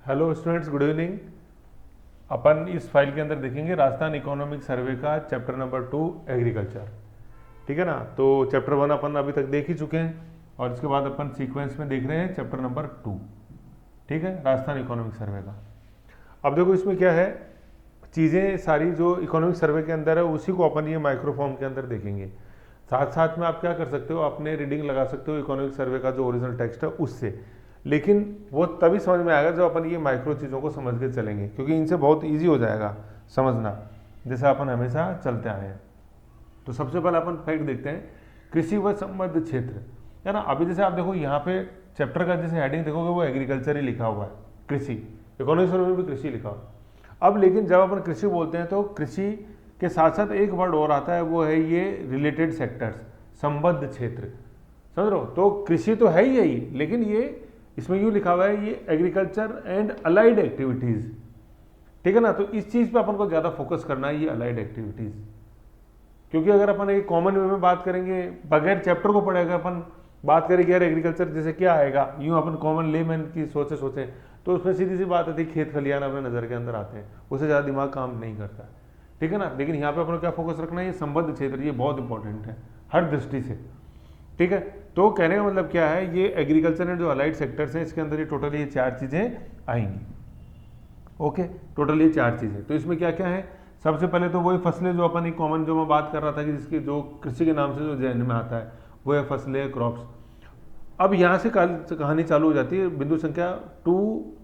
Hello students, good evening. अपन इस file के अंदर देखेंगे राजस्थान इकोनॉमिक सर्वे का चैप्टर नंबर 2 एग्रीकल्चर। ठीक है ना। तो चैप्टर 1 अपन अभी तक देख ही चुके हैं और इसके बाद अपन सीक्वेंस में देख रहे हैं चैप्टर नंबर 2। ठीक है, राजस्थान इकोनॉमिक सर्वे का। अब देखो इसमें क्या है, चीज़ें सारी जो इकोनॉमिक सर्वे के अंदर है उसी को अपन ये माइक्रोफॉर्म के अंदर देखेंगे। साथ साथ में आप क्या कर सकते हो, अपने रीडिंग लगा सकते हो इकोनॉमिक सर्वे का जो ओरिजिनल टेक्स्ट है उससे, लेकिन वो तभी समझ में आएगा जब अपन ये माइक्रो चीज़ों को समझ के चलेंगे, क्योंकि इनसे बहुत इजी हो जाएगा समझना, जैसे अपन हमेशा चलते आए हैं। तो सबसे पहले अपन फैक्ट देखते हैं, कृषि व संबद्ध क्षेत्र, है ना। अभी जैसे आप देखो यहाँ पे चैप्टर का जैसे हेडिंग देखोगे वो एग्रीकल्चर ही लिखा हुआ है, कृषि, इकोनॉमिक सर्वे में भी कृषि लिखा हुआ है। अब लेकिन जब अपन कृषि बोलते हैं तो कृषि के साथ साथ एक वर्ड और आता है, वो है ये रिलेटेड सेक्टर्स, संबद्ध क्षेत्र, समझ रहे हो। तो कृषि तो है ही यही, लेकिन ये इसमें यूँ लिखा हुआ है ये एग्रीकल्चर एंड अलाइड एक्टिविटीज़। ठीक है ना। तो इस चीज़ पे अपन को ज़्यादा फोकस करना है, ये अलाइड एक्टिविटीज़, क्योंकि अगर अपन एक कॉमन वे में बात करेंगे बगैर चैप्टर को पढ़े, अगर अपन बात करेंगे यार एग्रीकल्चर जैसे क्या आएगा, यूँ अपन कॉमन लेमैन की सोचें तो उसमें सीधी सी बात आती है, खेत खलियान अपने नज़र के अंदर आते हैं, उससे ज़्यादा दिमाग काम नहीं करता। ठीक है ना। लेकिन यहाँ पे अपन को क्या फोकस रखना है, ये संबद्ध क्षेत्र, ये बहुत इंपॉर्टेंट है हर दृष्टि से। ठीक है। तो कहने का मतलब क्या है, ये एग्रीकल्चर एंड जो अलाइड सेक्टर्स हैं इसके अंदर ये टोटल ये 4 चीज़ें आएंगी। ओके, टोटल ये 4 चीज़ें। तो इसमें क्या क्या है, सबसे पहले तो वही फसलें जो अपन एक कॉमन जो मैं बात कर रहा था कि जिसकी जो कृषि के नाम से जो जहन में आता है वो है फसलें, क्रॉप्स। अब यहाँ से कहानी चालू हो जाती है बिंदु संख्या 2,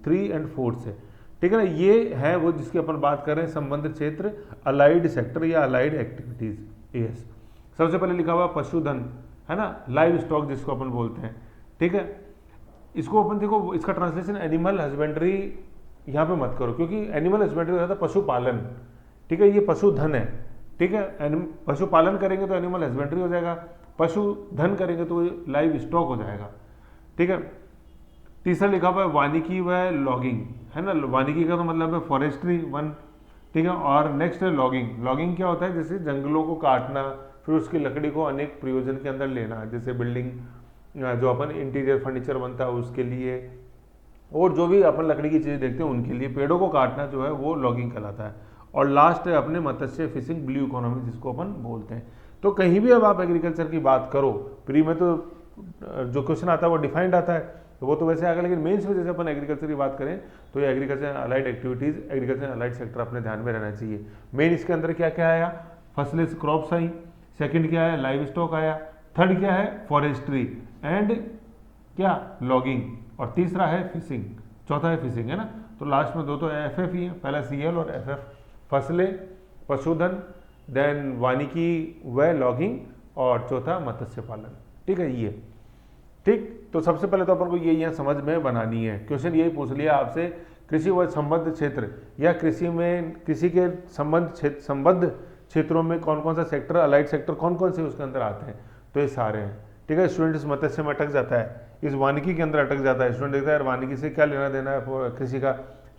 3 एंड 4 से। ठीक है ना। ये है वो जिसकी अपन बात कर रहे हैं, संबंधित क्षेत्र, अलाइड सेक्टर या अलाइड एक्टिविटीज। यस, सबसे पहले लिखा हुआ पशुधन, है ना, लाइव स्टॉक जिसको अपन बोलते हैं। ठीक है। इसको अपन देखो, इसका ट्रांसलेशन एनिमल हस्बेंड्री यहाँ पे मत करो, क्योंकि एनिमल हस्बेंड्री हो जाता है पशुपालन। ठीक है, ये पशुधन है। ठीक है, पशुपालन करेंगे तो एनिमल हस्बेंड्री हो जाएगा, पशुधन करेंगे तो लाइव स्टॉक हो जाएगा। ठीक है। तीसरा लिखा हुआ है वानिकी व लॉगिंग, है ना। वानिकी का तो मतलब है फॉरेस्ट्री वन। ठीक है। और नेक्स्ट है लॉगिंग। लॉगिंग क्या होता है, जैसे जंगलों को काटना, फिर उसकी लकड़ी को अनेक प्रयोजन के अंदर लेना, जैसे बिल्डिंग जो अपन इंटीरियर फर्नीचर बनता है उसके लिए, और जो भी अपन लकड़ी की चीज़ें देखते हैं उनके लिए पेड़ों को काटना जो है वो लॉगिंग कहलाता है। और लास्ट है अपने मत्स्य फिशिंग, ब्लू इकोनॉमी जिसको अपन बोलते हैं। तो कहीं भी अब आप एग्रीकल्चर की बात करो, प्री में तो जो क्वेश्चन आता है वो डिफाइंड आता है, तो वो तो वैसे आएगा, लेकिन मेन्स में जैसे अपन एग्रीकल्चर की बात करें तो ये agriculture allied activities, agriculture allied sector अपने ध्यान में रहना चाहिए। मेन इसके अंदर क्या क्या आया, फसलें क्रॉप्स आई, सेकंड क्या है लाइव स्टॉक आया, थर्ड क्या है फॉरेस्ट्री एंड क्या लॉगिंग, और तीसरा है फिशिंग, चौथा है फिशिंग, है ना। तो लास्ट में दो तो एफ ही है, पहला CL और FF, फसलें, पशुधन, देन वानिकी व लॉगिंग, और चौथा मत्स्य पालन। ठीक है ये। ठीक, तो सबसे पहले तो अपन को ये यहाँ समझ में बनानी है। क्वेश्चन यही पूछ लिया आपसे, कृषि व संबद्ध क्षेत्र या कृषि के संबद्ध क्षेत्रों में कौन कौन सा सेक्टर, अलाइड सेक्टर कौन कौन से उसके अंदर आते हैं, तो ये सारे हैं। ठीक है। स्टूडेंट इस मत्स्य में अटक जाता है, इस वानिकी के अंदर अटक जाता है, स्टूडेंट देखता है यार वानिकी से क्या लेना देना है कृषि का,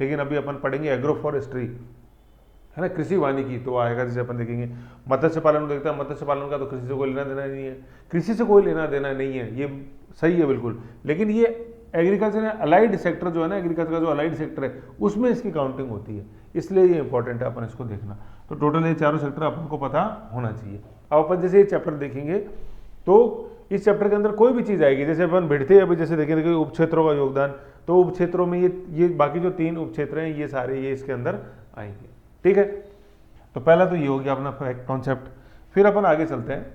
लेकिन अभी अपन पढ़ेंगे एग्रो फॉरेस्ट्री, है ना, कृषि वानिकी तो आएगा, जैसे अपन देखेंगे मत्स्य पालन देखते हैं, मत्स्य पालन का तो कृषि से कोई लेना देना नहीं है, कृषि से कोई लेना देना नहीं है, ये सही है बिल्कुल। लेकिन ये एग्रीकल्चर अलाइड सेक्टर जो है ना, एग्रीकल्चर का जो अलाइड सेक्टर है उसमें इसकी काउंटिंग होती है, इसलिए ये इंपॉर्टेंट है अपन इसको देखना। तो टोटल ये चारों सेक्टर अपन को पता होना चाहिए। अब अपन जैसे ये चैप्टर देखेंगे तो इस चैप्टर के अंदर कोई भी चीज़ आएगी, जैसे अपन भिड़ते अभी जैसे देखेंगे उप क्षेत्रों का योगदान, तो उप क्षेत्रों में ये बाकी जो 3 उप क्षेत्र हैं ये सारे ये इसके अंदर आएंगे। ठीक है। तो पहला तो ये हो गया अपना कॉन्सेप्ट। फिर अपन आगे चलते हैं,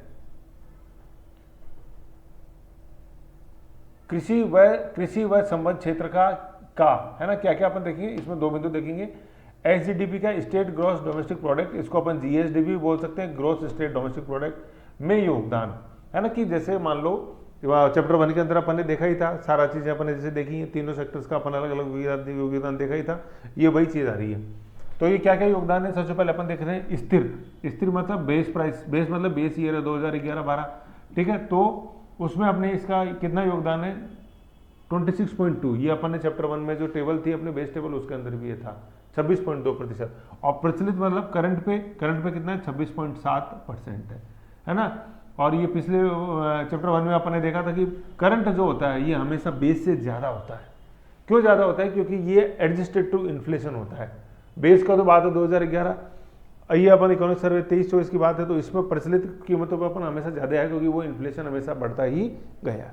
कृषि व संबद्ध क्षेत्र का है ना, क्या क्या अपन देखेंगे, इसमें 2 बिंदु देखेंगे। SGDP का स्टेट ग्रॉस डोमेस्टिक प्रोडक्ट, इसको अपन GSDP बोल सकते हैं, ग्रॉस स्टेट डोमेस्टिक प्रोडक्ट में योगदान, है ना। कि जैसे मान लो चैप्टर 1 के अंदर अपन ने देखा ही था, सारा चीज़ें अपन ने जैसे देखी हैं, तीनों सेक्टर्स का अपन अलग अलग योगदान देखा ही था, ये वही चीज़ आ रही है। तो ये क्या क्या योगदान है, सबसे पहले अपन देख रहे हैं स्थिर मतलब बेस प्राइस, बेस मतलब बेस ईयर है 2011-12। ठीक है। तो उसमें अपने इसका कितना योगदान है 26.2, ये अपन ने चैप्टर 1 में जो टेबल थी अपने बेस टेबल उसके अंदर भी ये था 26.2%। और प्रचलित मतलब करंट पे कितना है 26.7% है ना। और ये पिछले चैप्टर 1 में अपन ने देखा था कि करंट जो होता है ये हमेशा बेस से ज़्यादा होता है, क्यों ज़्यादा होता है? क्योंकि ये एडजस्टेड टू इन्फ्लेशन होता है। बेस का तो बात है 2011, ये अपन इकोनॉमिक सर्वे 23-24 की बात है, तो इसमें प्रचलित कीमतों पर अपन हमेशा ज़्यादा है, क्योंकि वो इन्फ्लेशन हमेशा बढ़ता ही गया।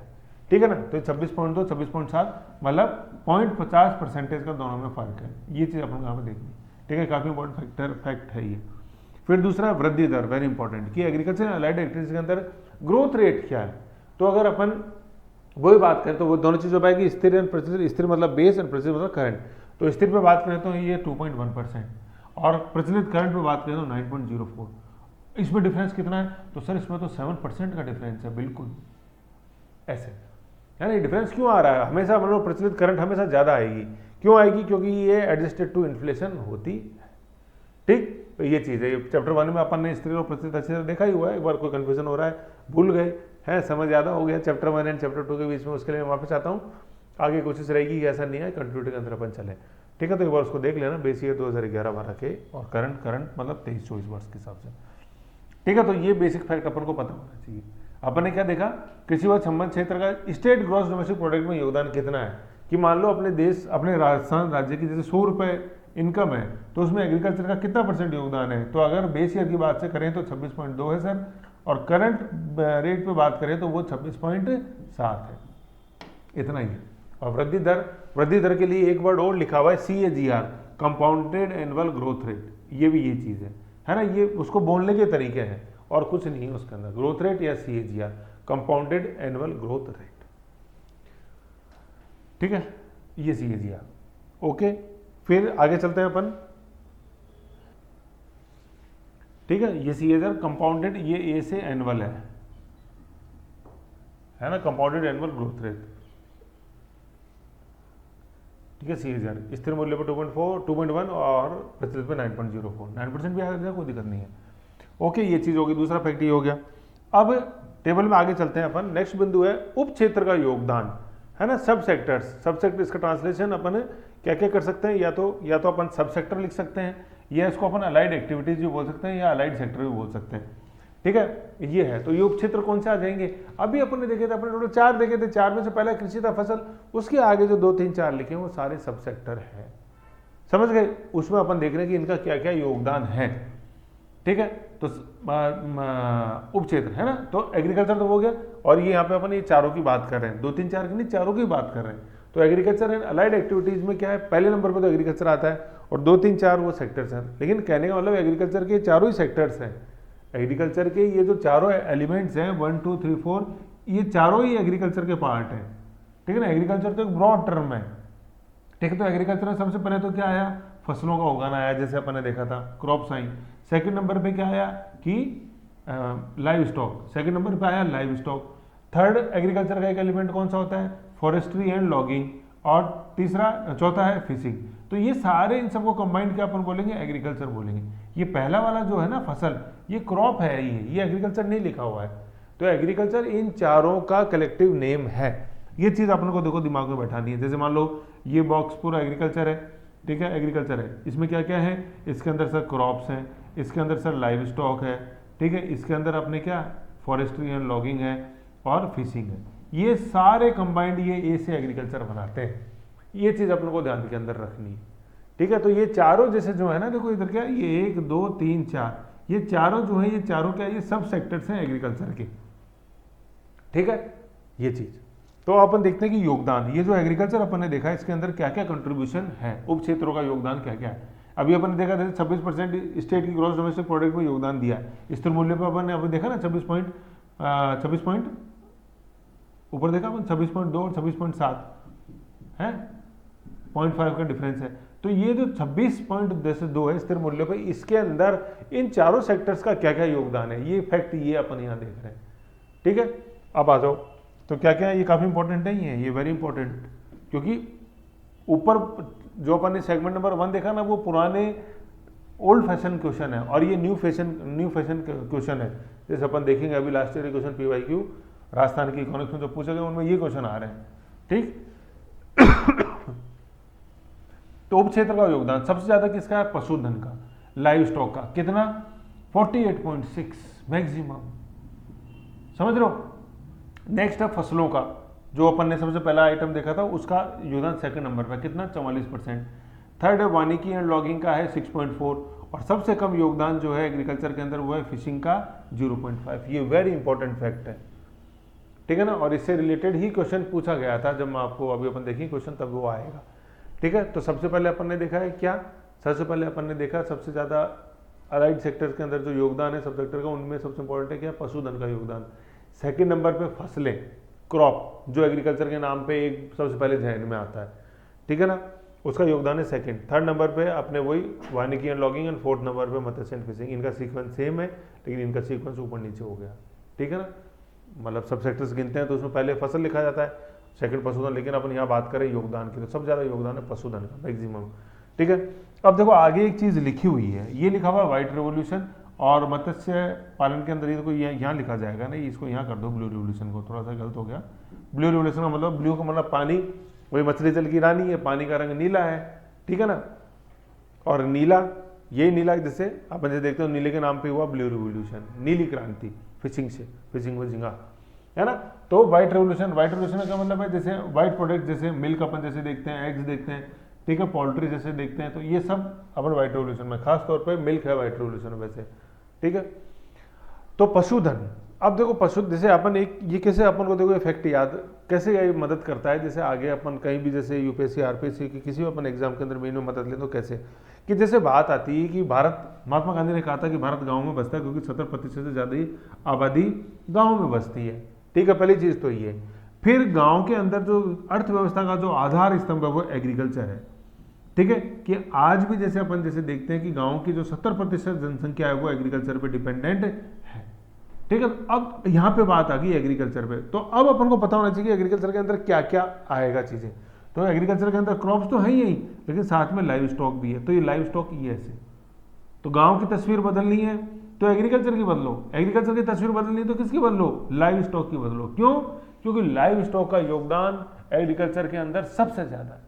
ठीक है ना? तो 26.2 26.7 मतलब 0.50% का दोनों में फर्क है। ये चीज़ अपन यहाँ पर देखनी। ठीक है, काफ़ी इंपॉर्टेंट फैक्ट है ये। फिर दूसरा वृद्धि दर, वेरी इंपॉर्टेंट, कि एग्रीकल्चर अलाइड एक्टिविटीज के अंदर ग्रोथ रेट क्या है। तो अगर अपन वही बात करें तो वो दोनों चीज़ हो पाएगी, स्थिर एंड प्रचलित। स्थिर मतलब बेस एंड प्रचलित मतलब करंट। तो स्थिर पे बात करें तो ये 2.1% और प्रचलित करंट पे बात करें तो 9.04। इसमें डिफरेंस कितना है? तो सर इसमें तो 7% का डिफरेंस है, बिल्कुल ऐसे। यानी डिफरेंस क्यों आ रहा है? हमेशा मतलब प्रचलित करंट हमेशा ज़्यादा आएगी। क्यों आएगी? क्योंकि ये एडजस्टेड टू इन्फ्लेशन होती है। ठीक, तो ये चीज़ है। चैप्टर 1 में अपन ने स्थिर और प्रचलित अच्छे से देखा ही हुआ है। एक बार कोई कन्फ्यूजन हो रहा है, भूल गए हैं, समझ ज़्यादा हो गया चैप्टर 1 एंड चैप्टर 2 के बीच में, उसके लिए मैं वापस आता हूँ। आगे कोशिश रहेगी कि ऐसा नहीं है, कंटिन्यूटी के अंदर अपन चले। ठीक है, तो एक बार उसको देख लेना। बेसिक 2011-12 के और करंट मतलब 23-24 वर्ष के हिसाब से। ठीक है, तो ये बेसिक फैक्ट अपन को पता होना चाहिए। अपन ने क्या देखा? कृषि व संबंध क्षेत्र का स्टेट ग्रॉस डोमेस्टिक प्रोडक्ट में योगदान कितना है। कि मान लो अपने देश, अपने राजस्थान राज्य की जैसे 100 रुपये इनकम है, तो उसमें एग्रीकल्चर का कितना % योगदान है? तो अगर बेस ईयर की बात से करें तो 26.2 है सर, और करंट रेट पे बात करें तो वो 26.7 है। इतना ही है। और वृद्धि दर के लिए एक वर्ड और लिखा हुआ है, CAGR, compounded annual growth rate. ये भी ये चीज़ है ना? ये उसको बोलने के तरीके हैं और कुछ नहीं है उसके अंदर। ग्रोथ रेट या CAGR, compounded annual growth rate. ठीक है, ये CAGR। ओके, फिर आगे चलते हैं अपन। ठीक है, ये CAGR कंपाउंडेड, ये ए से एनुअल है ना? Compounded annual growth rate. ठीक है, CAGR स्थिर मूल्य पर 2.1 और प्रचलित पे 9.04। 9% भी आ जाएगा, कोई दिक्कत नहीं है। ओके, ये चीज़ होगी। दूसरा फैक्ट ये हो गया। अब टेबल में आगे चलते हैं अपन। नेक्स्ट बिंदु है उप क्षेत्र का योगदान, है ना? सब सेक्टर, इसका ट्रांसलेशन अपन क्या क्या कर सकते हैं? या तो अपन सब सेक्टर लिख सकते हैं, या इसको अपन अलाइड एक्टिविटीज भी बोल सकते हैं, या अलाइड सेक्टर भी बोल सकते हैं। ठीक है, ये है। तो ये उप क्षेत्र कौन से आ जाएंगे? अभी अपन ने देखे थे, अपने टोटल 4 देखे थे। 4 में से पहला कृषि था, फसल। उसके आगे जो 2, 3, 4 लिखे वो सारे सब सेक्टर है। समझ गए? उसमें अपन देख रहे हैं कि इनका क्या क्या योगदान है। ठीक है, तो उप क्षेत्र है ना? तो एग्रीकल्चर तो हो गया, और ये यहाँ पे अपन ये चारों की बात कर रहे हैं। 2, 3, 4 की नहीं, चारों की बात कर रहे हैं। तो एग्रीकल्चर एंड अलाइड एक्टिविटीज में क्या है? पहले नंबर पे तो एग्रीकल्चर आता है, और 2, 3, 4 वो सेक्टर्स हैं। लेकिन कहने का मतलब एग्रीकल्चर के चारों ही सेक्टर्स हैं। एग्रीकल्चर के ये जो चारों एलिमेंट्स हैं, 1, 2, 3, 4, ये चारों ही एग्रीकल्चर के पार्ट हैं। ठीक है ना? एग्रीकल्चर तो एक ब्रॉड टर्म है। ठीक है, तो एग्रीकल्चर में सबसे पहले तो क्या आया? फसलों का उगाना आया, जैसे अपन ने देखा था, क्रॉप साइंस। सेकंड नंबर पे क्या आया? कि लाइव स्टॉक। सेकंड नंबर पे आया लाइव स्टॉक। थर्ड एग्रीकल्चर का एक एलिमेंट कौन सा होता है? Forestry and logging. और चौथा है फिशिंग। तो ये सारे इन सबको कंबाइंड क्या अपन बोलेंगे? एग्रीकल्चर बोलेंगे। ये पहला वाला जो है ना फसल, ये क्रॉप है, ये एग्रीकल्चर नहीं लिखा हुआ है। तो एग्रीकल्चर इन चारों का कलेक्टिव नेम है। ये चीज़ अपन को देखो दिमाग में बैठानी है। जैसे मान लो ये बॉक्स पूरा एग्रीकल्चर है। ठीक है, एग्रीकल्चर है, इसमें क्या क्या है? इसके अंदर सर क्रॉप्स हैं, इसके अंदर सर लाइव स्टॉक है। ठीक है, इसके अंदर अपने क्या? फॉरेस्ट्री एंड लॉगिंग है और फिशिंग है। ये सारे कंबाइंड ये ए से एग्रीकल्चर बनाते हैं। ये चीज़ अपन को ध्यान के अंदर रखनी है। ठीक है, तो ये चारों जैसे जो है ना, देखो इधर क्या, ये 1, 2, 3, 4, ये चारों जो है, ये चारों क्या, ये सब सेक्टर्स हैं एग्रीकल्चर के। ठीक है, ये चीज़। तो अपन देखते हैं कि योगदान, ये जो एग्रीकल्चर अपन ने देखा, इसके अंदर क्या क्या कंट्रीब्यूशन है, उप क्षेत्रों का योगदान क्या क्या है। अभी अपन ने देखा था 26% स्टेट की ग्रॉस डोमेस्टिक प्रोडक्ट में योगदान दिया है। स्थिर मूल्य पर अपन ने अभी देखा ना 26 पॉइंट ऊपर देखा अपन 26.2 और 26.7 है, 0.5 का डिफरेंस है। तो ये जो 26.2 है स्थिर मूल्य पे, इसके अंदर इन चारों सेक्टर्स का क्या क्या योगदान है, ये फैक्ट ये अपन यहाँ देख रहे हैं। ठीक है, अब आ जाओ तो क्या क्या है, ये काफ़ी इंपॉर्टेंट नहीं है, ये वेरी इंपॉर्टेंट, क्योंकि ऊपर जो अपन ने सेगमेंट नंबर 1 देखा ना, वो पुराने ओल्ड फैशन क्वेश्चन है और ये न्यू फैशन क्वेश्चन है। जैसे अपन देखेंगे अभी last year question PYQ Rajasthan की इकोनॉमिक्स में जो पूछे गए उनमें ये क्वेश्चन आ रहे हैं। ठीक तो उप क्षेत्र का योगदान सबसे ज्यादा किसका है? पशुधन का, लाइव स्टॉक का। कितना? 48.6 मैक्सिमम, समझ रहे हो। नेक्स्ट है फसलों का, जो अपन ने सबसे पहला आइटम देखा था उसका योगदान सेकंड नंबर पर कितना 44%। थर्ड है वानिकी एंड लॉगिंग का है 6.4 और सबसे कम योगदान जो है एग्रीकल्चर के अंदर वो है फिशिंग का 0.5। ये वेरी इंपॉर्टेंट फैक्ट है, ठीक है ना। और इससे रिलेटेड ही क्वेश्चन पूछा गया था, जब मैं आपको अभी अपन देखेंगे क्वेश्चन तब वो आएगा, ठीक है। तो सबसे पहले अपन ने देखा है क्या, सबसे पहले अपन ने देखा सबसे ज़्यादा अलाइड सेक्टर के अंदर जो योगदान है सब सेक्टर का, उनमें सबसे इंपॉर्टेंट है क्या, पशुधन का योगदान। सेकंड नंबर पे फसलें, क्रॉप, जो एग्रीकल्चर के नाम पे एक सबसे पहले ध्यान में आता है, ठीक है ना, उसका योगदान है सेकंड। थर्ड नंबर पे अपने वही वानिकी and logging and fourth number पे मत्स्य एंड फिशिंग। इनका सीक्वेंस सेम है लेकिन इनका सीक्वेंस ऊपर नीचे हो गया, ठीक है ना। मतलब सब सेक्टर्स गिनते हैं तो उसमें पहले फसल लिखा जाता है, सेकंड पशुधन, लेकिन अपन यहाँ बात करें योगदान की तो सबसे ज़्यादा योगदान है पशुधन का, मैक्सिमम, ठीक है। अब देखो आगे एक चीज़ लिखी हुई है, ये लिखा हुआ है व्हाइट रेवोल्यूशन और मत्स्य पालन के अंदर ये तो यहाँ लिखा जाएगा ना, इसको यहाँ कर दो ब्लू रेवोल्यूशन को, थोड़ा सा गलत हो गया। ब्लू रेवोल्यूशन का मतलब, ब्लू का मतलब पानी, वही मछली जल की रानी है, पानी का रंग नीला है, ठीक है ना। और नीला, यही नीला जैसे अपन जैसे देखते हो नीले के नाम पे हुआ ब्लू रेवोल्यूशन, नीली क्रांति फिशिंग से, फिशिंग में झींगा, है ना। तो व्हाइट रेवोल्यूशन, व्हाइट रेवोल्यूशन का मतलब है जैसे व्हाइट प्रोडक्ट, जैसे मिल्क अपन जैसे देखते हैं, एग्स देखते हैं, ठीक है, पोल्ट्री जैसे देखते हैं, तो ये सब अपन व्हाइट रेवोल्यूशन में, खास तौर पे मिल्क है व्हाइट रेवोल्यूशन में वैसे, ठीक है। तो पशुधन, अब देखो पशु जैसे अपन एक ये कैसे अपन को देखो इफेक्ट याद कैसे ये मदद करता है, जैसे आगे अपन कहीं भी जैसे यूपीएससी आरपीएससी की किसी भी अपन एग्जाम के अंदर मेन में मदद ले तो कैसे, कि जैसे बात आती है कि भारत, महात्मा गांधी ने कहा था कि भारत गाँव में बसता है क्योंकि 70% से ज़्यादा ही आबादी गाँव में बसती है, ठीक है, पहली चीज़ तो ये। फिर गाँव के अंदर जो अर्थव्यवस्था का जो आधार स्तंभ है वो एग्रीकल्चर है, ठीक है, कि आज भी जैसे अपन जैसे देखते हैं कि गांव की जो 70% जनसंख्या है वो एग्रीकल्चर पे डिपेंडेंट है, ठीक है। अब यहाँ पे बात आ गई एग्रीकल्चर पे, तो अब अपन को पता होना चाहिए कि एग्रीकल्चर के अंदर क्या क्या आएगा चीज़ें। तो एग्रीकल्चर के अंदर क्रॉप्स तो है ही, लेकिन साथ में लाइव स्टॉक भी है। तो ये लाइव स्टॉक ये ऐसे, तो गाँव की तस्वीर बदलनी है तो एग्रीकल्चर की बदलो, एग्रीकल्चर की तस्वीर बदलनी है तो किसकी बदलो, लाइव स्टॉक की बदलो। क्यों, क्योंकि लाइव स्टॉक का योगदान एग्रीकल्चर के अंदर सबसे ज़्यादा है।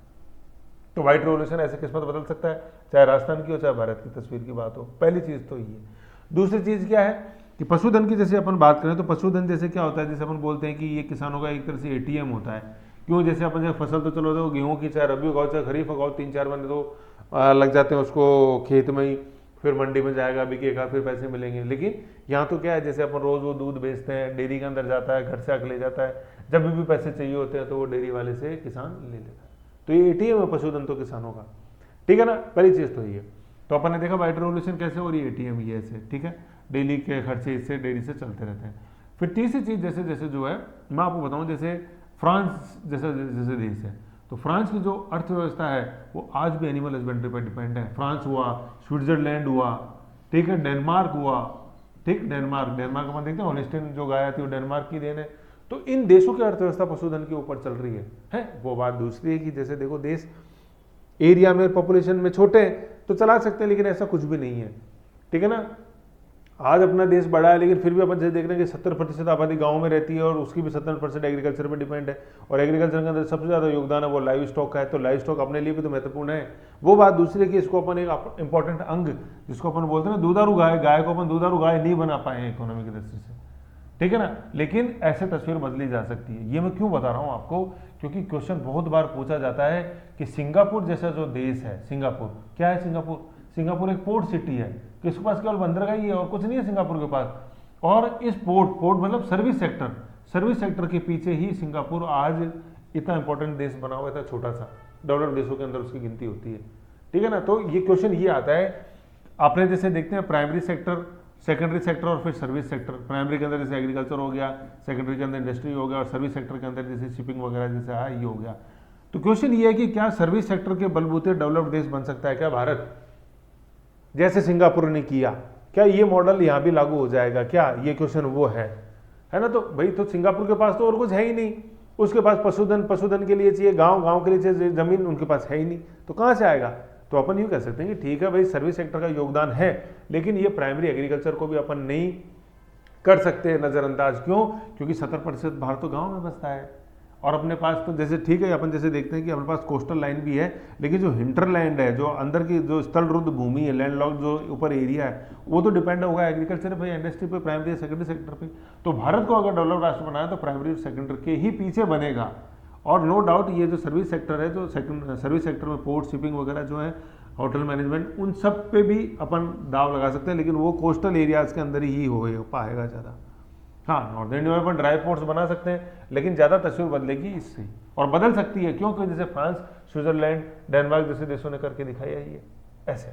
तो व्हाइट रेवोल्यूशन ऐसे किस्मत बदल सकता है, चाहे राजस्थान की हो चाहे भारत की तस्वीर की बात हो। पहली चीज़ तो ये। दूसरी चीज़ क्या है कि पशुधन की जैसे अपन बात करें तो पशुधन जैसे क्या होता है, जैसे अपन बोलते हैं कि ये किसानों का एक तरह से एटीएम होता है। क्यों, जैसे अपन जैसे फसल तो चलो दो गेहूँ की, चाहे रबी उगाओ चाहे खरीफ उगाओ, 3-4 महीने तो लग जाते हैं उसको खेत में ही, फिर मंडी में जाएगा बिकेगा फिर पैसे मिलेंगे। लेकिन यहाँ तो क्या है, जैसे अपन रोज़ वो दूध बेचते हैं, डेयरी के अंदर जाता है, घर से आके ले जाता है, जब भी पैसे चाहिए होते हैं तो वो डेयरी वाले से किसान ले लेता है। तो ये एटीएम है पशुधन तो किसानों का, ठीक है ना, पहली चीज़ तो ये। तो अपन ने देखा व्हाइट रेवोल्यूशन कैसे हो रही है, एटीएम ये ऐसे, ठीक है, डेली के खर्चे इससे डेयरी से चलते रहते हैं। फिर तीसरी चीज़ जैसे जैसे जो है मैं आपको बताऊँ, जैसे फ्रांस जैसा जैसे देश है, तो फ्रांस की जो अर्थव्यवस्था है वो आज भी एनिमल हस्बेंड्री पर डिपेंड है। फ्रांस हुआ, स्विट्जरलैंड हुआ, ठीक है, डेनमार्क हुआ, ठीक, डेनमार्क अपन देखते हैं होलिस्टीन जो गाय थी वो डेनमार्क की देन है। तो इन देशों की अर्थव्यवस्था पशुधन के ऊपर चल रही है। वो बात दूसरी है कि जैसे देखो देश एरिया में पॉपुलेशन में छोटे हैं तो चला सकते हैं, लेकिन ऐसा कुछ भी नहीं है, ठीक है ना। आज अपना देश बड़ा है लेकिन फिर भी अपन जैसे देख रहे हैं कि 70% आबादी गाँव में रहती है और उसकी भी 70% एग्रीकल्चर पर डिपेंड है। और एग्रीकल्चर के अंदर सबसे ज़्यादा योगदान है वो लाइव स्टॉक का है। तो लाइव स्टॉक अपने लिए भी तो महत्वपूर्ण है। वो बात दूसरी है कि इसको अपन एक इंपॉर्टेंट अंग जिसको अपन बोलते हैं ना दुधारू गाय, गाय को अपन दुधारू गाय नहीं बना पाए हैं इकोनॉमी की दृष्टि से, ठीक है ना। लेकिन ऐसे तस्वीर बदली जा सकती है। ये मैं क्यों बता रहा हूँ आपको, क्योंकि क्वेश्चन बहुत बार पूछा जाता है कि सिंगापुर जैसा जो देश है, सिंगापुर क्या है, सिंगापुर एक पोर्ट सिटी है, किसके पास केवल बंदरगाह ही है और कुछ नहीं है सिंगापुर के पास। और इस पोर्ट मतलब सर्विस सेक्टर के पीछे ही सिंगापुर आज इतना इंपॉर्टेंट देश बना हुआ, इतना छोटा सा, डेवलप्ड देशों के अंदर उसकी गिनती होती है, ठीक है ना। तो ये क्वेश्चन ये आता है, आपने जैसे देखते हैं प्राइमरी सेक्टर, सेकेंडरी सेक्टर और फिर सर्विस सेक्टर। प्राइमरी के अंदर जैसे एग्रीकल्चर हो गया, सेकेंडरी के अंदर इंडस्ट्री हो गया और सर्विस सेक्टर के अंदर जैसे शिपिंग वगैरह जैसे आया ये हो गया। तो क्वेश्चन ये है कि क्या सर्विस सेक्टर के बलबूते डेवलप्ड देश बन सकता है क्या भारत, जैसे सिंगापुर ने किया? क्या ये मॉडल यहाँ भी लागू हो जाएगा क्या? ये क्वेश्चन वो है ना। तो भाई तो सिंगापुर के पास तो और कुछ है ही नहीं, उसके पास पशुधन के लिए चाहिए, गांव के लिए चाहिए जमीन, उनके पास है ही नहीं, तो कहाँ से आएगा? तो अपन यूँ कह सकते हैं कि ठीक है भाई सर्विस सेक्टर का योगदान है, लेकिन ये प्राइमरी एग्रीकल्चर को भी अपन नहीं कर सकते नज़रअंदाज। क्यों? क्योंकि 70% भारत तो गाँव में बसता है और अपने पास तो जैसे ठीक है, अपन जैसे देखते हैं कि अपने पास कोस्टल लाइन भी है, लेकिन जो हिंटरलैंड है, जो अंदर की जो स्थलरुद्ध भूमि है, लैंडलॉक्ड जो ऊपर एरिया है, वो तो डिपेंड होगा एग्रीकल्चर पे, इंडस्ट्री पे, प्राइमरी सेकेंडरी सेक्टर पे। तो भारत को अगर डेवलप राष्ट्र बनाया तो प्राइमरी सेक्टर के ही पीछे बनेगा। और नो डाउट ये जो सर्विस सेक्टर है, जो सर्विस सेक्टर में पोर्ट, शिपिंग वगैरह जो है, होटल मैनेजमेंट, उन सब पे भी अपन दाव लगा सकते हैं, लेकिन वो कोस्टल एरियाज के अंदर ही हो पाएगा ज़्यादा। हाँ, नॉर्दर्न इंडिया में अपन ड्राई पोर्ट्स बना सकते हैं, लेकिन ज़्यादा तस्वीर बदलेगी इससे, और बदल सकती है क्योंकि जैसे फ्रांस, स्विट्जरलैंड, डेनमार्क जैसे देशों ने करके दिखाई है ये ऐसे,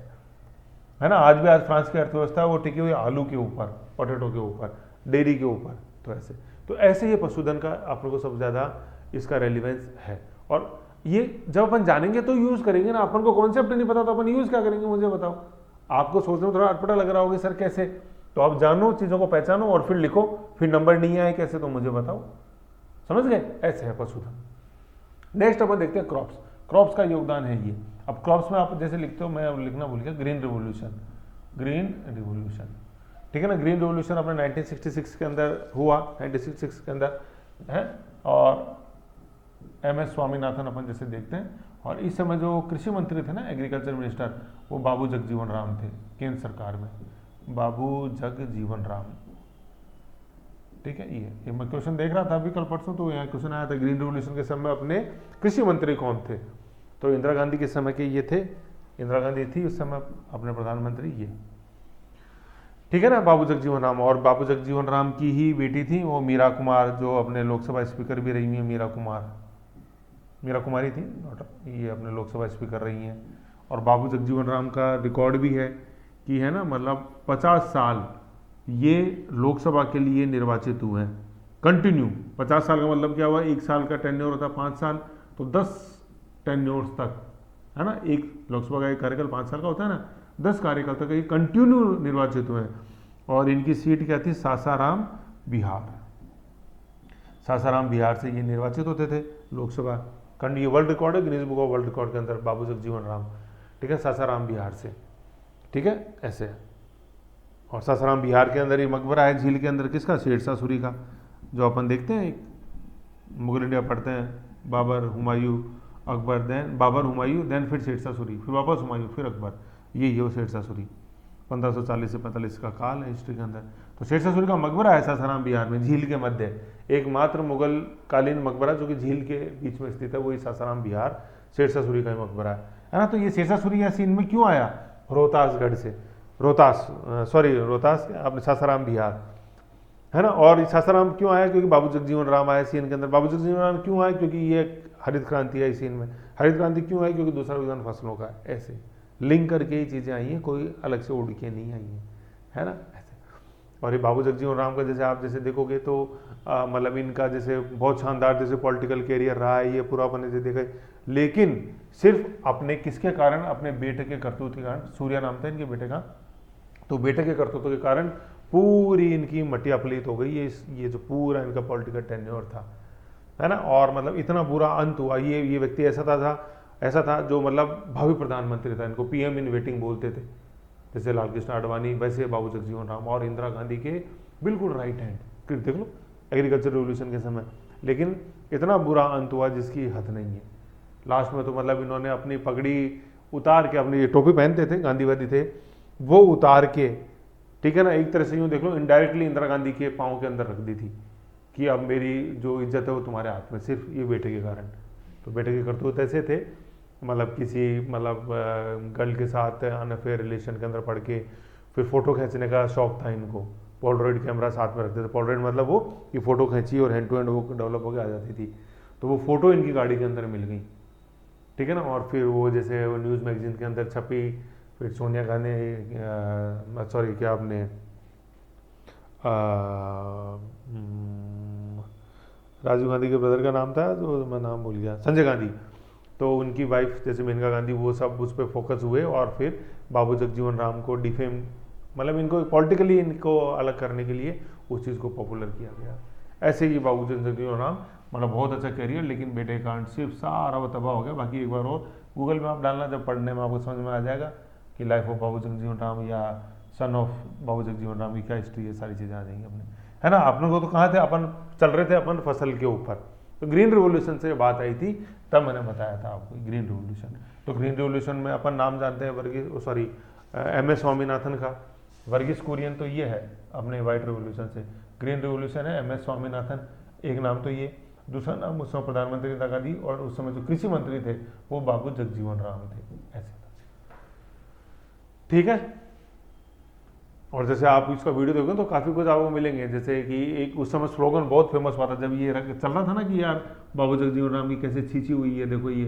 है ना। आज भी आज फ्रांस की अर्थव्यवस्था वो टिकी हुई आलू के ऊपर, पोटैटो के ऊपर, डेयरी के ऊपर। तो ऐसे ये पशुधन का आप लोगों को सबसे ज़्यादा इसका रेलिवेंस है। और ये जब अपन जानेंगे तो यूज़ करेंगे ना। अपन को कॉन्सेप्ट नहीं पता तो अपन यूज़ क्या करेंगे, मुझे बताओ। आपको सोचने में थोड़ा अटपटा लग रहा होगा सर कैसे, तो आप जानो, चीज़ों को पहचानो और फिर लिखो, फिर नंबर नहीं आए कैसे तो मुझे बताओ। समझ गए, ऐसे है पशुधन। नेक्स्ट अपन देखते हैं क्रॉप्स। क्रॉप्स का योगदान है ये। अब क्रॉप्स में आप जैसे लिखते हो, मैं अब लिखना भूल गया, ग्रीन रिवोल्यूशन, ग्रीन रिवोल्यूशन, ठीक है ना। ग्रीन रिवोल्यूशन अपने 1966 के अंदर हुआ, 1966 के अंदर है। और MS स्वामीनाथन अपन जैसे देखते हैं, और इस समय जो कृषि मंत्री थे ना, एग्रीकल्चर मिनिस्टर, वो बाबू जगजीवन राम थे, केंद्र सरकार में, बाबू जगजीवन राम, ठीक है। ये मैं क्वेश्चन देख रहा था अभी कल परसों, तो यहाँ क्वेश्चन आया था ग्रीन रिवोल्यूशन के समय अपने कृषि मंत्री कौन थे, तो इंदिरा गांधी के समय के ये थे, इंदिरा गांधी थी उस समय अपने प्रधानमंत्री ये, ठीक है ना, बाबू जगजीवन राम। और बाबू जगजीवन राम की ही बेटी थी वो मीरा कुमार, जो अपने लोकसभा स्पीकर भी रही हुई है, मीरा कुमारी थी, ये अपने लोकसभा स्पीकर रही हैं। और बाबू जगजीवन राम का रिकॉर्ड भी है कि, है ना, मतलब 50 साल ये लोकसभा के लिए निर्वाचित हुए हैं कंटिन्यू। 50 साल का मतलब क्या हुआ, एक साल का टेन्योर होता है 5 साल, तो 10 टेन्योर्स तक, है ना। एक लोकसभा का एक कार्यकाल 5 साल का होता है ना, 10 कार्यकाल तक ये कंटिन्यू निर्वाचित हुए हैं। और इनकी सीट क्या थी, सासाराम बिहार। सासाराम बिहार से ये निर्वाचित होते थे लोकसभा। ये वर्ल्ड रिकॉर्ड है, Guinness book of world record के अंदर, बाबू जगजीवन राम, ठीक है, सासाराम बिहार से, ठीक है, ऐसे। और सासाराम बिहार के अंदर ये मकबरा है झील के अंदर, किसका, शेरशाह सूरी का, जो अपन देखते हैं मुगल इंडिया पढ़ते हैं, बाबर, हुमायूं, अकबर, देन बाबर, हुमायूं, देन फिर शेरशाह सूरी, फिर वापस हुमायूं, फिर अकबर, ये हो शेरशाह सूरी। 1540 से 45 का काल है हिस्ट्री के अंदर। तो शेरशाह सूरी का मकबरा है सासाराम बिहार में, झील के मध्य, एकमात्र मुगल कालीन मकबरा जो कि झील के बीच में स्थित है, वही सासाराम बिहार शेरशाह सूरी का मकबरा है ना। तो ये शेरशाह सूरी यहाँ सीन में क्यों आया, रोहतासगढ़ से, रोहतास अपने सासाराम बिहार, है ना। और सासाराम क्यों आया, क्योंकि बाबू जगजीवन राम आए सीन के अंदर। बाबू जगजीवन राम क्यों आए, क्योंकि ये हरित क्रांति आई सीन में। हरित क्रांति क्यों आई, क्योंकि दूसरा योगदान फसलों का, ऐसे लिंक करके ही चीज़ें आई हैं, कोई अलग से उड़ के नहीं आई हैं, है ना, ऐसे। और ये बाबू जगजीवन राम का जैसे आप जैसे देखोगे तो मतलब इनका जैसे बहुत शानदार जैसे पॉलिटिकल कैरियर रहा है, ये पूरा अपने से देखा, लेकिन सिर्फ अपने किसके कारण, अपने बेटे के करतूत के कारण, सूर्या नाम था इनके बेटे का, तो बेटे के करतूतों के कारण पूरी इनकी मटिया पलीत हो गई। ये जो पूरा इनका पॉलिटिकल टेन्योर था, है ना। और मतलब इतना बुरा अंत हुआ। ये व्यक्ति ऐसा था जो मतलब भावी प्रधानमंत्री था, इनको PM इन वेटिंग बोलते थे, जैसे लाल कृष्ण आडवाणी, वैसे बाबू जगजीवन राम, और इंदिरा गांधी के बिल्कुल राइट हैंड, देख लो एग्रीकल्चर रिवोल्यूशन के समय। लेकिन इतना बुरा अंत हुआ जिसकी हद नहीं है। लास्ट में तो मतलब इन्होंने अपनी पगड़ी उतार के, अपनी ये टोपी पहनते थे, गांधीवादी थे, वो उतार के, ठीक है ना, एक तरह से यूँ देख लो इनडायरेक्टली इंदिरा गांधी के पाँव के अंदर रख दी थी कि अब मेरी जो इज्जत है वो तुम्हारे हाथ में, सिर्फ ये बेटे के कारण। तो बेटे के करतूत ऐसे थे, मतलब किसी मतलब गर्ल के साथ अनअफेयर रिलेशन के अंदर पड़ के, फिर फोटो खींचने का शौक था इनको, पोलरॉइड कैमरा साथ में रखते थे। पोलरॉइड मतलब वो कि फोटो खींची और हैंड टू हैंड वो डेवलप होकर आ जाती थी, तो वो फोटो इनकी गाड़ी के अंदर मिल गई, ठीक है ना। और फिर वो जैसे वो न्यूज़ मैगजीन के अंदर छपी, फिर सोनिया गांधी, सॉरी क्या आपने राजीव गांधी के ब्रदर का नाम था, तो मैं नाम भूल गया, संजय गांधी, तो उनकी वाइफ जैसे मेनका गांधी, वो सब उस पर फोकस हुए। और फिर बाबू जगजीवन राम को डिफेम, मतलब इनको पॉलिटिकली इनको अलग करने के लिए उस चीज़ को पॉपुलर किया गया। ऐसे ही बाबू जगजीवन राम मतलब बहुत अच्छा करियर, लेकिन बेटे के कारण सिर्फ सारा वो तबाह हो गया। बाकी एक बार और गूगल में आप डालना, जब पढ़ने में आपको समझ में आ जाएगा कि लाइफ ऑफ बाबू जगजीवन राम या सन ऑफ बाबू जगजीवन राम की क्या हिस्ट्री है, सारी चीज़ें आ जाएंगी अपने, है ना। अपने को तो कहाँ थे, अपन चल रहे थे अपन फसल के ऊपर, तो ग्रीन रिवोल्यूशन से बात आई थी, तब मैंने बताया था आपको ग्रीन रिवोल्यूशन। तो ग्रीन रिवोल्यूशन में अपन नाम जानते हैं MS स्वामीनाथन का। वर्गीस कुरियन तो ये है अपने व्हाइट रिवोल्यूशन से, ग्रीन रिवोल्यूशन है MS स्वामीनाथन, एक नाम तो ये। दूसरा नाम उस समय प्रधानमंत्री इंदिरा गांधी और उस समय जो कृषि मंत्री थे वो बाबू जगजीवन राम थे, ऐसे था। ठीक है। और जैसे आप इसका वीडियो देखोगे तो काफ़ी कुछ आपको मिलेंगे, जैसे कि एक उस समय स्लोगन बहुत फेमस हुआ था जब ये चल रहा था ना कि यार बाबू जगजीवन राम की कैसे छींची हुई है, देखो ये।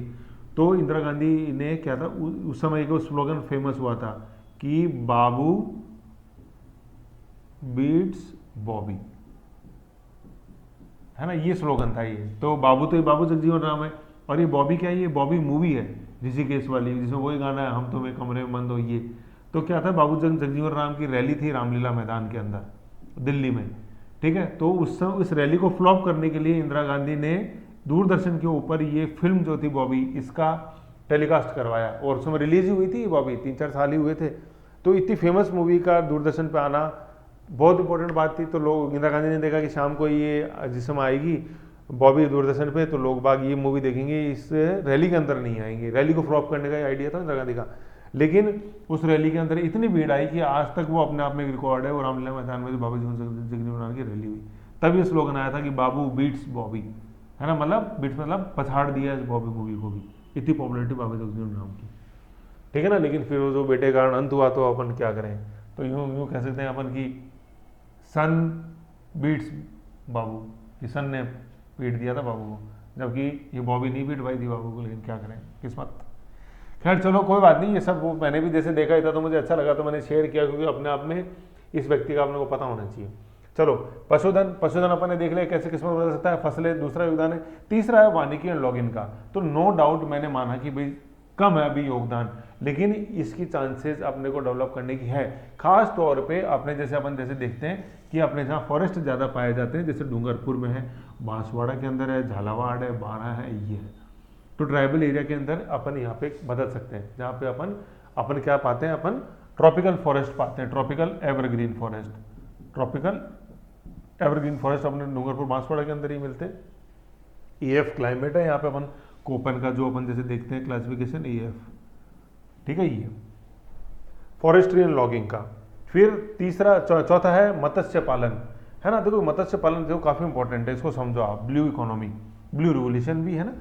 तो इंदिरा गांधी ने क्या था, उस समय एक स्लोगन फेमस हुआ था कि बाबू बीट्स बॉबी, है ना, ये स्लोगन था ये। तो बाबू तो ये बाबू जगजीवन राम है, और ये बॉबी क्या है, ये बॉबी मूवी है ऋषिकेश वाली, जिसमें वही गाना है हम तुम्हें कमरे में बंद हो। ये तो क्या था, बाबू जगजीवन राम की रैली थी रामलीला मैदान के अंदर दिल्ली में, ठीक है। तो उस समय इस रैली को फ्लॉप करने के लिए इंदिरा गांधी ने दूरदर्शन के ऊपर ये फिल्म जो थी बॉबी, इसका टेलीकास्ट करवाया, और उस समय रिलीज हुई थी बॉबी, 3-4 साल ही हुए थे। तो इतनी फेमस मूवी का दूरदर्शन पे आना बहुत इंपॉर्टेंट बात थी। तो लोग, इंदिरा गांधी ने देखा कि शाम को ये जिस समय आएगी बॉबी दूरदर्शन पे, तो लोग बाग ये मूवी देखेंगे, इस रैली के अंदर नहीं आएंगे। रैली को फ्लॉप करने का आइडिया था इंदिरा गांधी का, लेकिन उस रैली के अंदर इतनी भीड़ आई कि आज तक वो अपने आप में एक रिकॉर्ड है। और रामलीला मैदान में बाबू जगजीवन राम की रैली हुई, तब ये स्लोगन आया था कि बाबू बीट्स बॉबी, है ना, मतलब बीट्स मतलब पछाड़ दिया इस बॉबी मूवी को भी, इतनी पॉपुलरिटी बाबू जगजीवन राम की, ठीक है ना। लेकिन फिर वो जो बेटे का अंत हुआ तो अपन क्या करें, तो यूँ कह सकते हैं अपन की सन बीट्स बाबू, कि सन ने पीट दिया था बाबू को, जबकि ये बॉबी नहीं पीट पाई थी बाबू को, लेकिन क्या करें, किस्मत। खैर चलो कोई बात नहीं, ये सब वो मैंने भी जैसे देखा ही था तो मुझे अच्छा लगा, तो मैंने शेयर किया, क्योंकि अपने आप में इस व्यक्ति का अपने को पता होना चाहिए। चलो पशुधन अपन ने देख लिया कैसे किस्मत बदल सकता है, फसलें दूसरा योगदान है। तीसरा है वानिकी एंड लॉगिन का। तो नो डाउट मैंने माना कि भाई कम है अभी योगदान, लेकिन इसकी चांसेस अपने को डेवलप करने की है। खास तौर पे अपने जैसे अपन जैसे देखते हैं कि अपने जहाँ फॉरेस्ट ज़्यादा पाए जाते हैं, जैसे डूंगरपुर में है, बांसवाड़ा के अंदर है, झालावाड़ है, बारा है, ये है। तो ट्राइबल एरिया के अंदर अपन यहाँ पे बदल सकते हैं, जहाँ पे अपन क्या पाते हैं, अपन ट्रॉपिकल फॉरेस्ट पाते हैं, tropical evergreen forest. Tropical evergreen forest अपने डूंगरपुर बांसवाड़ा के अंदर ही मिलते हैं। EF क्लाइमेट है यहाँ पे, अपन कोपन का जो अपन जैसे देखते हैं क्लासिफिकेशन EF, ठीक है, ये फॉरेस्ट्री एंड लॉगिंग का। फिर चौथा है मत्स्य पालन, है ना। देखो मत्स्य पालन जो काफी इंपॉर्टेंट है, इसको समझो आप। ब्लू इकोनॉमी, ब्लू रिवोल्यूशन भी है ना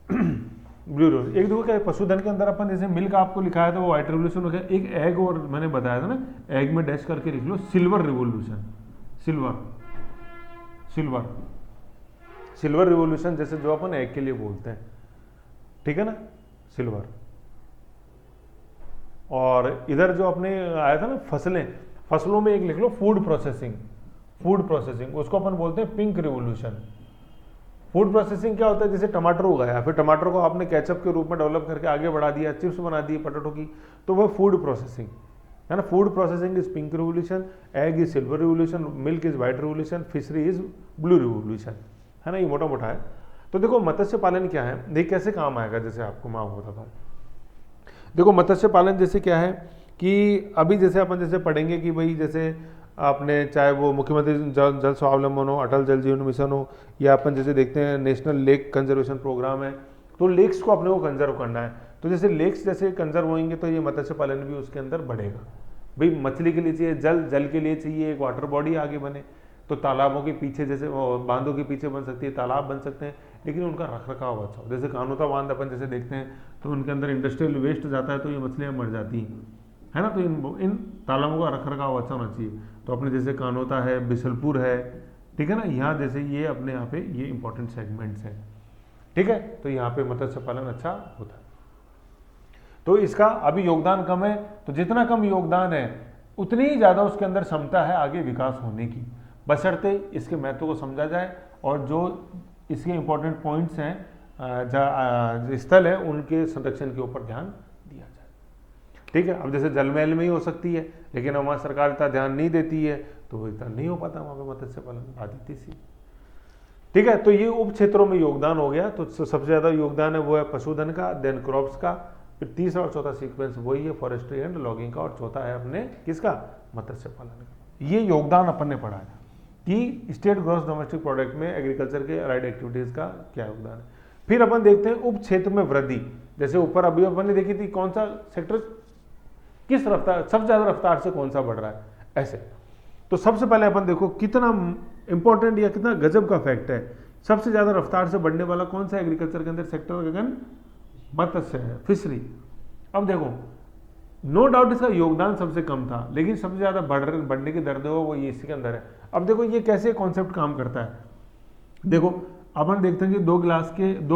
ब्लू रिवोल्यूशन। एक देखो क्या पशुधन के अंदर अपन जैसे मिल्क आपको लिखा है तो वो व्हाइट रिवोल्यूशन हो गया। एक एग, और मैंने बताया था ना, एग में डैश करके लिख लो सिल्वर रिवोल्यूशन, सिल्वर रिवोल्यूशन, जैसे जो अपन एग के लिए बोलते हैं, ठीक है ना, सिल्वर। और इधर जो अपने आया था ना फसलों में एक लिख लो फूड प्रोसेसिंग, उसको अपन बोलते हैं पिंक रिवोल्यूशन। फूड प्रोसेसिंग क्या होता है, जैसे टमाटर उगाया, फिर टमाटर को आपने केचप के रूप में डेवलप करके आगे बढ़ा दिया, चिप्स बना दिए पोटैटो की, तो वह फूड प्रोसेसिंग है ना। Food processing is pink revolution, egg is silver revolution, milk is white revolution, fishery is blue revolution, है ना। ये मोटा मोटा है। तो देखो मत्स्य पालन क्या है, ये कैसे काम आएगा, जैसे आपको मैं बताता हूँ। देखो मत्स्य पालन जैसे क्या है कि अभी जैसे अपन जैसे पढ़ेंगे कि भाई जैसे आपने चाहे वो मुख्यमंत्री जल स्वावलंबन हो, अटल जल जीवन मिशन हो, या अपन जैसे देखते हैं नेशनल लेक कंजर्वेशन प्रोग्राम है, तो लेक्स को अपने को कंजर्व करना है। तो जैसे लेक्स जैसे कंजर्व होंगे तो ये मत्स्य पालन भी उसके अंदर बढ़ेगा। भाई मछली के लिए चाहिए जल के लिए चाहिए एक वाटर बॉडी आगे बने, तो तालाबों के पीछे जैसे बांधों के पीछे बन सकती है, तालाब बन सकते हैं, लेकिन उनका रखरखाव अच्छा हो। जैसे कानोता बांध अपन जैसे देखते हैं तो उनके अंदर इंडस्ट्रियल वेस्ट जाता है तो ये मछलियाँ मर जाती हैं, है ना। तो इन तालाबों का रखरखाव अच्छा होना चाहिए। तो अपने जैसे कानोता है, बिसलपुर है, ठीक है ना, यहाँ जैसे ये अपने यहाँ पे ये इंपॉर्टेंट सेगमेंट्स हैं, ठीक है। तो यहाँ पे मत्स्य पालन अच्छा होता है। तो इसका अभी योगदान कम है, तो जितना कम योगदान है उतनी ही ज़्यादा उसके अंदर क्षमता है आगे विकास होने की, बशर्ते इसके महत्व को समझा जाए और जो इसके इंपॉर्टेंट पॉइंट्स हैं स्थल है उनके संरक्षण के ऊपर ध्यान दिया जाए, ठीक है। अब जैसे जलमहल में ही हो सकती है, लेकिन हमारी सरकार इतना ध्यान नहीं देती है तो इतना नहीं हो पाता वहाँ पे मत्स्य पालन, बात सी, ठीक है। तो ये उप क्षेत्रों में योगदान हो गया। तो सबसे ज़्यादा योगदान है वो है पशुधन का, देन क्रॉप्स का, फिर तीसरा और चौथा सीक्वेंस वही है फॉरेस्ट्री एंड लॉगिंग का, और चौथा है अपने किसका, मत्स्य पालन का। ये योगदान अपन ने पढ़ा है, कि स्टेट ग्रॉस डोमेस्टिक प्रोडक्ट में एग्रीकल्चर के अलाइड एक्टिविटीज का क्या योगदान है। फिर अपन देखते हैं उप क्षेत्र में वृद्धि। जैसे ऊपर अभी अपन ने देखी थी कौन सा सेक्टर किस रफ्तार, सबसे ज्यादा रफ्तार से कौन सा बढ़ रहा है, ऐसे। तो सबसे पहले अपन देखो कितना इंपॉर्टेंट या कितना गजब का फैक्ट है, सबसे ज्यादा रफ्तार से बढ़ने वाला कौन सा एग्रीकल्चर के अंदर सेक्टर, गगन, मत्स्य है, फिशरी। अब देखो नो डाउट इसका योगदान सबसे कम था, लेकिन सबसे ज्यादा बढ़ने की दर वो ये इसी के अंदर है। अब देखो ये कैसे कॉन्सेप्ट काम करता है, देखो अपन देखते हैं कि दो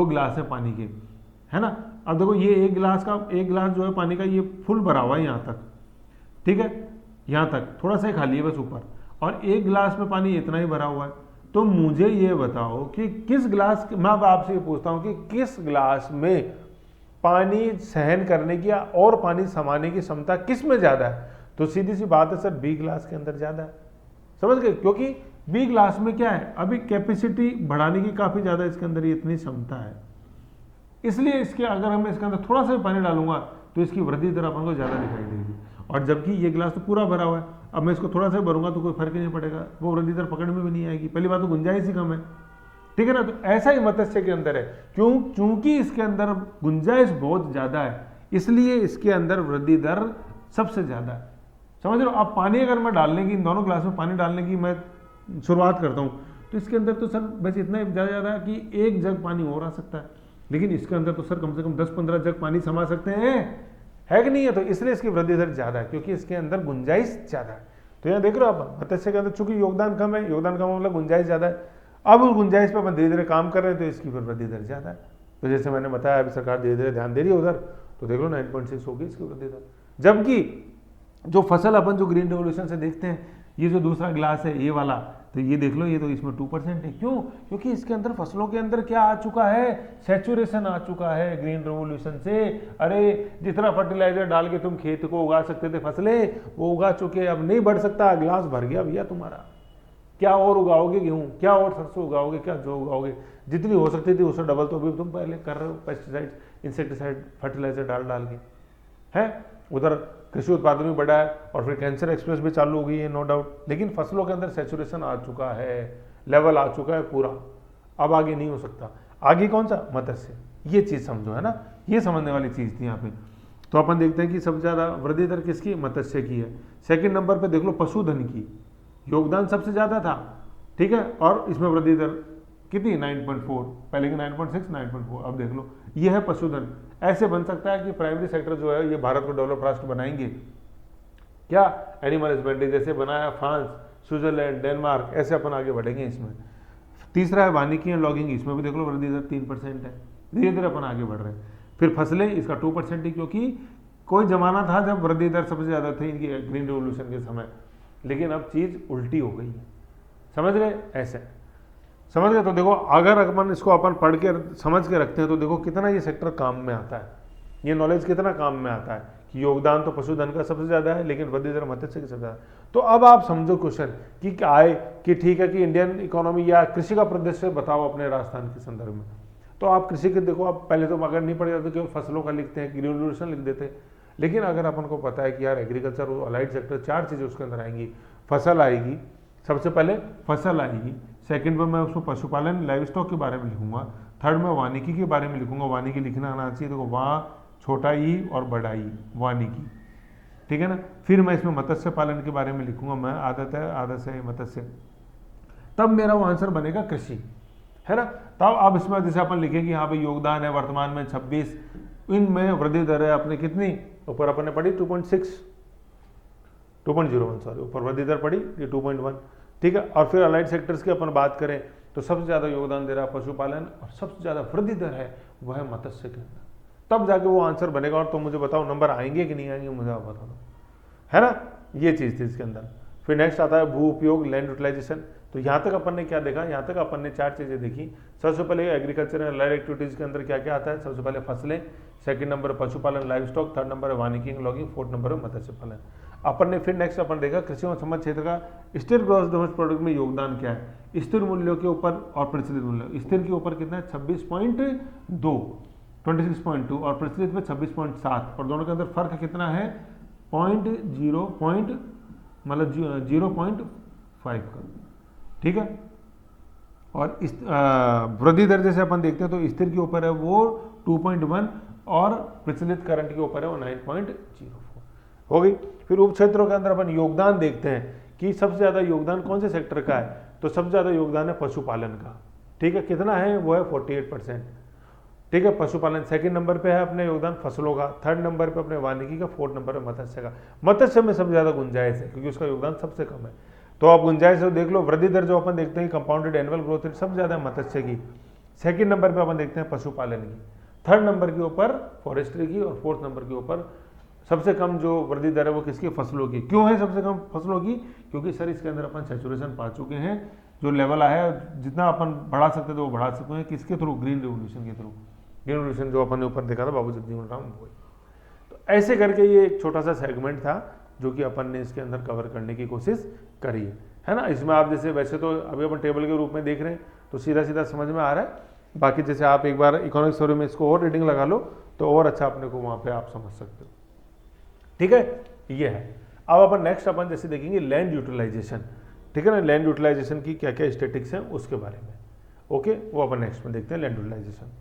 गिलास है पानी के, है ना। अब देखो ये एक गिलास जो है पानी का ये फुल भरा हुआ है यहाँ तक, ठीक है, यहाँ तक थोड़ा सा खाली है बस ऊपर, और एक गिलास में पानी इतना ही भरा हुआ है। तो मुझे ये बताओ कि किस गिलास, मैं अब आपसे ये पूछता हूँ कि किस गिलास में पानी सहन करने की और पानी समाने की क्षमता किस में ज्यादा है? तो सीधी सी बात है सर, बी गिलास के अंदर ज्यादा है, समझ गए, क्योंकि बी गिलास में क्या है, अभी कैपेसिटी बढ़ाने की काफी ज्यादा इसके अंदर इतनी क्षमता है, इसलिए इसके अगर हम इसके अंदर थोड़ा सा भी पानी डालूंगा तो इसकी वृद्धि दर अपन को ज्यादा दिखाई देगी। और जबकि ये गिलास तो पूरा भरा हुआ है, अब मैं इसको थोड़ा सा भरूंगा तो कोई फर्क ही नहीं पड़ेगा, वो वृद्धि दर पकड़ में भी नहीं आएगी। पहली बात तो गुंजाइश ही कम है, ठीक है ना। तो ऐसा ही मत्स्य के अंदर है, क्योंकि इसके अंदर गुंजाइश बहुत ज्यादा है, इसलिए इसके अंदर वृद्धि दर सबसे ज्यादा है, समझ रहे हो। अब पानी अगर मैं डालने की, इन दोनों ग्लास में पानी डालने की मैं शुरुआत करता हूँ तो इसके अंदर तो सर बस इतना ही ज्यादा कि एक जग पानी और आ सकता है, लेकिन इसके अंदर तो सर कम से कम 10-15 जग पानी समा सकते हैं, है कि नहीं है। तो इसलिए इसकी वृद्धि दर ज्यादा है, क्योंकि इसके अंदर गुंजाइश ज्यादा है। तो यहाँ देख रहे हो आप, मत्स्य के अंदर चूंकि योगदान कम है, योगदान कम मतलब गुंजाइश ज्यादा है। अब उस गुंजाइश पर अपन धीरे धीरे काम कर रहे हैं, तो इसकी फिर वृद्धि दर ज्यादा है। तो जैसे मैंने बताया अभी सरकार धीरे धीरे ध्यान दे रही है उधर, तो देख लो 9.6 होगी इसकी वृद्धि दर। जबकि जो फसल अपन जो ग्रीन रेवोल्यूशन से देखते हैं, ये जो दूसरा गिलास है ये वाला, तो ये देख लो, ये तो इसमें 2% है। क्यों? क्योंकि इसके अंदर फसलों के अंदर क्या आ चुका है, सैचुरेशन आ चुका है ग्रीन रेवोल्यूशन से। अरे जितना फर्टिलाइजर डाल के तुम खेत को उगा सकते थे फसलें, वो उगा चुके, अब नहीं बढ़ सकता, गिलास भर गया भैया तुम्हारा। क्या और उगाओगे गेहूं, क्या और सरसों उगाओगे, क्या जो उगाओगे, जितनी हो सकती थी उससे डबल तो अभी तुम पहले कर रहे हो, पेस्टिसाइड, इंसेक्टिसाइड, फर्टिलाइजर डाल के, है। उधर कृषि उत्पादन भी बढ़ा है, और फिर कैंसर एक्सप्रेस भी चालू हो गई है, नो डाउट। लेकिन फसलों के अंदर सैचुरेशन आ चुका है, लेवल आ चुका है पूरा, अब आगे नहीं हो सकता। आगे कौन सा? मत्स्य। ये चीज समझो, है ना, ये समझने वाली चीज थी यहाँ पे। तो अपन देखते हैं कि सबसे ज्यादा वृद्धि दर किसकी? मत्स्य की है। सेकंड नंबर पे देख लो पशुधन की, योगदान सबसे ज्यादा था, ठीक है, और इसमें वृद्धि दर कितनी? 9.4, पहले की 9.6, 9.4। अब देख लो ये है पशुधन। ऐसे बन सकता है कि प्राइमरी सेक्टर जो है ये भारत को डेवलप राष्ट्र बनाएंगे क्या? एनिमल हस्बेंड्री जैसे बनाया फ्रांस, स्विट्जरलैंड, डेनमार्क, ऐसे अपन आगे बढ़ेंगे इसमें। तीसरा है वानिकी एंड लॉगिंग, इसमें भी देख लो वृद्धि दर 3% है, धीरे धीरे अपन आगे बढ़ रहे हैं। फिर फसलें, इसका 2% ही, क्योंकि कोई जमाना था जब वृद्धि दर सबसे ज्यादा थी इनकी ग्रीन रेवोल्यूशन के समय, लेकिन अब चीज उल्टी हो गई है, समझ रहे? ऐसे समझ गए? तो देखो अगर अपन इसको अपन पढ़ के समझ के रखते हैं तो देखो कितना ये सेक्टर काम में आता है, ये नॉलेज कितना काम में आता है कि योगदान तो पशुधन का सबसे ज्यादा है, लेकिन वृद्धि दर मत्स्य की सबसे ज्यादा। तो अब आप समझो क्वेश्चन कि क्या आए कि ठीक है कि इंडियन इकोनॉमी या कृषि का परिदृश्य बताओ अपने राजस्थान के संदर्भ में। तो आप कृषि के देखो, आप पहले तो अगर नहीं पढ़े जाते केवल फसलों का लिखते हैं, ग्रीन रेवोल्यूशन लिख देते, लेकिन अगर अपन को पता है कि यार एग्रीकल्चर और अलाइड सेक्टर 4 चीजें उसके अंदर आएंगी। फसल आएगी, सबसे पहले फसल आएगी, सेकंड में मैं उसमें पशुपालन लाइव स्टॉक के बारे में लिखूंगा, थर्ड में वानिकी के बारे में लिखूंगा, वानिकी लिखना आना चाहिए, देखो वहाँ छोटा ई और बड़ा ई, वानिकी, ठीक है ना। फिर मैं इसमें मत्स्य पालन के बारे में लिखूंगा, मैं आदत से मत्स्य, तब मेरा वो आंसर बनेगा कृषि, है ना। तब अब इसमें जैसे अपन लिखेंगे यहाँ पे योगदान है वर्तमान में 26, इनमें वृद्धि दर है अपने कितनी, ऊपर अपन ने पढ़ी 2.01 सॉरी, ऊपर वृद्धि दर पड़ी ये 2.1, ठीक है। और फिर अलाइड सेक्टर्स की अपन बात करें तो सबसे ज्यादा योगदान दे रहा है पशुपालन, और सबसे ज्यादा वृद्धि दर है वह है मत्स्य के अंदर, तब जाके वो आंसर बनेगा। और तो मुझे बताओ नंबर आएंगे कि नहीं आएंगे, मुझे आप बता दो, है ना। ये चीज थी इसके अंदर। फिर नेक्स्ट आता है भू उपयोग, लैंड यूटिलाइजेशन। तो यहाँ तक अपन ने क्या देखा, यहाँ तक अपन ने 4 चीजें देखी। सबसे पहले एग्रीकल्चर एंड अलाइड एक्टिविटीज के अंदर क्या क्या आता है, सबसे पहले फसलें, सेकंड नंबर पशुपालन लाइव स्टॉक, थर्ड नंबर है वानिकी एंड लॉगिंग, फोर्थ नंबर है मत्स्य पालन। अपन ने फिर नेक्स्ट अपन देखा कृषि और संबद्ध क्षेत्र का स्थिर ग्रॉस डोमेस्टिक प्रोडक्ट में योगदान क्या है, स्थिर मूल्यों के ऊपर और प्रचलित मूल्य। स्थिर के ऊपर कितना है 26.2 और प्रचलित में 26.7, और दोनों के अंदर फर्क कितना है 0.5 का। ठीक है। और इस वृद्धि दर जैसे अपन देखते हैं तो स्थिर के ऊपर है वो 2.1 और प्रचलित करंट के ऊपर है वो 9.04 हो गई। फिर उप क्षेत्रों के अंदर अपन योगदान देखते हैं कि सबसे ज़्यादा योगदान कौन से सेक्टर का है, तो सबसे ज़्यादा योगदान है पशुपालन का। ठीक है, कितना है वो है 48%। ठीक है, पशुपालन। सेकंड नंबर पे है अपने योगदान फसलों का, थर्ड नंबर पे अपने वानिकी का, फोर्थ नंबर पे मत्स्य का। मत्स्य में सबसे ज़्यादा गुंजाइश है क्योंकि उसका योगदान सबसे कम है। तो आप गुंजाइश देख लो, वृद्धि दर जो अपन देखते हैं कंपाउंडेड एनुअल ग्रोथ रेट सबसे ज़्यादा मत्स्य की, सेकंड नंबर पे अपन देखते हैं पशुपालन की, थर्ड नंबर के ऊपर फॉरेस्ट्री की और फोर्थ नंबर के ऊपर सबसे कम जो वृद्धि दर है वो किसकी, फसलों की। क्यों है सबसे कम फसलों की, क्योंकि सर इसके अंदर अपन सैचुरेशन पा चुके हैं, जो लेवल आया है जितना अपन बढ़ा सकते थे वो बढ़ा सकते हैं, किसके थ्रू, ग्रीन रिवोल्यूशन के थ्रू। ग्रीन रिवोल्यूशन जो अपन ने ऊपर देखा था बाबू जगजीवन राम वो। तो ऐसे करके ये एक छोटा सा सेगमेंट था जो कि अपन ने इसके अंदर कवर करने की कोशिश करी है ना। इसमें आप जैसे वैसे तो अभी अपन टेबल के रूप में देख रहे हैं तो सीधा सीधा समझ में आ रहा है, बाकी जैसे आप एक बार इकोनॉमिक सर्वे में इसको और रीडिंग लगा लो तो और अच्छा अपने को वहाँ पे आप समझ सकते हो। ठीक है, ये है। अब अपन नेक्स्ट अपन जैसे देखेंगे लैंड यूटिलाइजेशन। ठीक है ना, लैंड यूटिलाइजेशन की क्या क्या स्टैटिक्स हैं उसके बारे में। ओके, वो अपन नेक्स्ट में देखते हैं लैंड यूटिलाइजेशन।